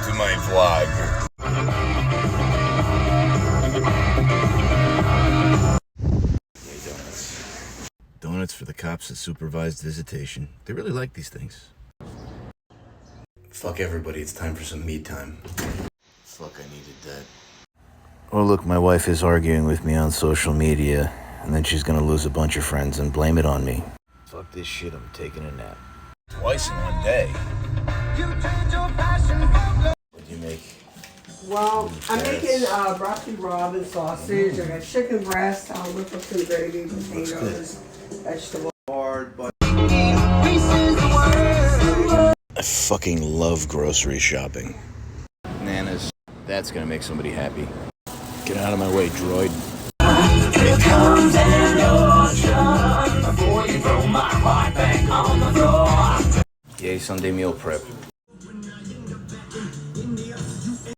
to my vlog. Yay, donuts. Donuts for the cops at supervised visitation. They really like these things. Fuck everybody, it's time for some me time. Fuck, I needed that. Oh look, my wife is arguing with me on social media, and then she's gonna lose a bunch of friends and blame it on me. Fuck this shit, I'm taking a nap. Twice in one day. What do you make? Well, I'm making broccoli rabe and sausage. I got chicken breast. I'll whip up some gravy, potatoes, vegetables. Hard, but I fucking love grocery shopping. Nanas, that's gonna make somebody happy. Get out of my way, droid. Here comes an ocean before you throw my heart back on the floor. Yay, Sunday meal prep.